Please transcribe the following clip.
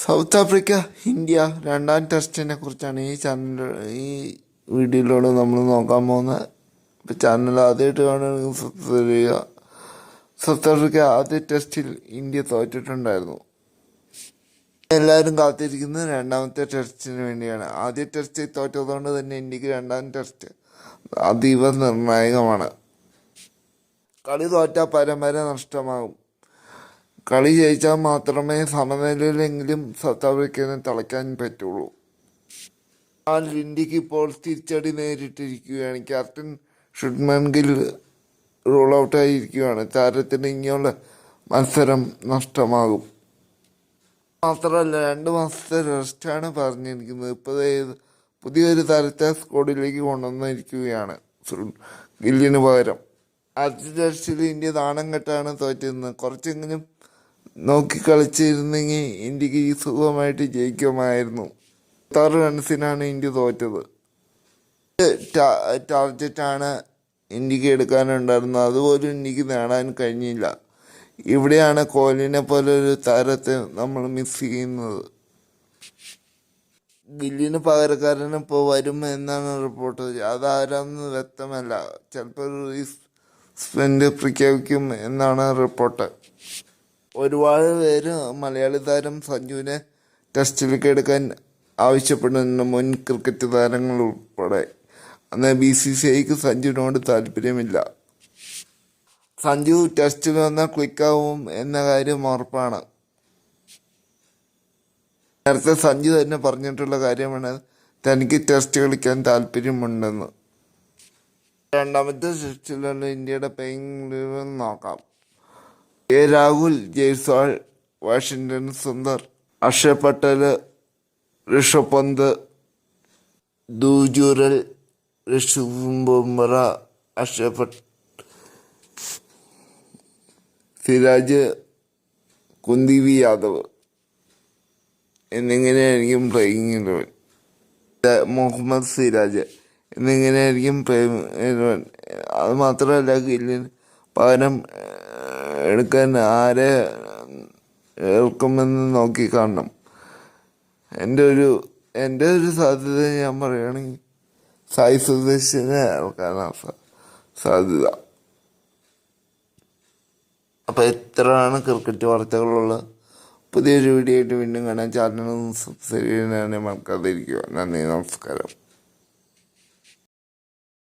South Africa India രണ്ടാം ടെസ്റ്റിനെ കുറിച്ചാണ് ഈ വീഡിയോയിലൂടെ നമ്മൾ നോക്കാൻ പോകുന്നത്. ഇപ്പോൾ ചാനൽ ആദ്യമായിട്ട് കാണുകയാണെങ്കിൽ സബ്സ്ക്രൈബ് ചെയ്യുക. സൗത്ത് ആഫ്രിക്ക ആദ്യ ടെസ്റ്റിൽ ഇന്ത്യ തോറ്റിട്ടുണ്ടായിരുന്നു. എല്ലാവരും കാത്തിരിക്കുന്നത് രണ്ടാമത്തെ ടെസ്റ്റിന് വേണ്ടിയാണ്. ആദ്യ ടെസ്റ്റ് തോറ്റതുകൊണ്ട് തന്നെ ഇന്ത്യക്ക് രണ്ടാം ടെസ്റ്റ് അതീവ നിർണായകമാണ്. കളി തോറ്റാൽ പരമ്പര നഷ്ടമാകും. കളി ജയിച്ചാൽ മാത്രമേ സമനിലയിലെങ്കിലും സൗത്ത് ആഫ്രിക്കയെ തളയ്ക്കാൻ പറ്റുള്ളൂ. എന്നാൽ ഇന്ത്യക്ക് ഇപ്പോൾ തിരിച്ചടി നേരിട്ടിരിക്കുകയാണ്. ക്യാപ്റ്റൻ ശുഭ്മാൻ ഗിൽ റൂൾ ഔട്ടായിരിക്കുകയാണ്. താരത്തിന് ഇനിയുള്ള മത്സരം നഷ്ടമാകും. മാത്രമല്ല 2 മാസത്തെ റെസ്റ്റാണ് പറഞ്ഞിരിക്കുന്നത്. പുതിയൊരു താരത്തെ സ്ക്വാഡിലേക്ക് കൊണ്ടുവന്നിരിക്കുകയാണ് ഗില്ലിന് പകരം. ആദ്യ ടെസ്റ്റിൽ ഇന്ത്യ നാണം കെട്ടാണ് തോറ്റിരുന്നത്. കുറച്ചെങ്കിലും നോക്കി കളിച്ചിരുന്നെങ്കിൽ ഇന്ത്യക്ക് സുഖമായിട്ട് ജയിക്കുമായിരുന്നു. 6 റൺസിനാണ് ഇന്ത്യ തോറ്റത്. ടാർജറ്റാണ് ഇന്ത്യക്ക് എടുക്കാനുണ്ടായിരുന്നത്. അതുപോലും ഇന്ത്യക്ക് നേടാൻ കഴിഞ്ഞില്ല. ഇവിടെയാണ് കോഹ്ലിനെ പോലെ ഒരു താരത്തെ നമ്മൾ മിസ് ചെയ്യുന്നത്. ഗില്ലിന് പകരക്കാരൻ ഇപ്പോൾ വരും എന്നാണ് റിപ്പോർട്ട്. അതാരാന്ന് വ്യക്തമല്ല. ചിലപ്പോൾ സസ്പെൻഡ് പ്രഖ്യാപിക്കും എന്നാണ് റിപ്പോർട്ട്. ഒരുപാട് പേര് മലയാളി താരം സഞ്ജുവിനെ ടെസ്റ്റിലേക്ക് എടുക്കാൻ ആവശ്യപ്പെടുന്നുണ്ട്. മുൻ ക്രിക്കറ്റ് താരങ്ങൾ ഉൾപ്പെടെ. അന്ന് BCCIക്ക് സഞ്ജുവിനോട് താല്പര്യമില്ല. സഞ്ജു ടെസ്റ്റിൽ വന്നാൽ ക്ലിക്കാവും എന്ന കാര്യം ഉറപ്പാണ്. നേരത്തെ സഞ്ജു തന്നെ പറഞ്ഞിട്ടുള്ള കാര്യമാണ് തനിക്ക് ടെസ്റ്റ് കളിക്കാൻ താല്പര്യമുണ്ടെന്ന്. രണ്ടാമത്തെ ടെസ്റ്റിലുള്ള ഇന്ത്യയുടെ പ്ലേയിങ് നോക്കാം. Rahul, Jaiswal, Washington Sundar, Akshar Patel, Rishabh Pant, ദുജുറൽ, Rishabh Bumrah, Siraj, Kuldeep Yadav എന്നിങ്ങനെയായിരിക്കും playing 11. Muhammad Siraj എന്നിങ്ങനെയായിരിക്കും playing 11. അത് മാത്രമല്ല ഗില്ലിന് പകരം എടുക്കാൻ ആരെ ഏൽക്കുമെന്ന് നോക്കി കാണണം. എൻ്റെ ഒരു സാധ്യത ഞാൻ പറയുകയാണെങ്കിൽ സായി സുരേഷിനെ ഏൽക്കാനാണ് സാധ്യത. അപ്പോൾ ഇത്രയാണ് ക്രിക്കറ്റ് വാർത്തകളുള്ളത്. പുതിയൊരു വീഡിയോ ആയിട്ട് വീണ്ടും കാണാൻ ചാനൽ സബ്സ്ക്രൈബ് ചെയ്യാൻ മറക്കാതിരിക്കുക. നന്ദി, നമസ്കാരം.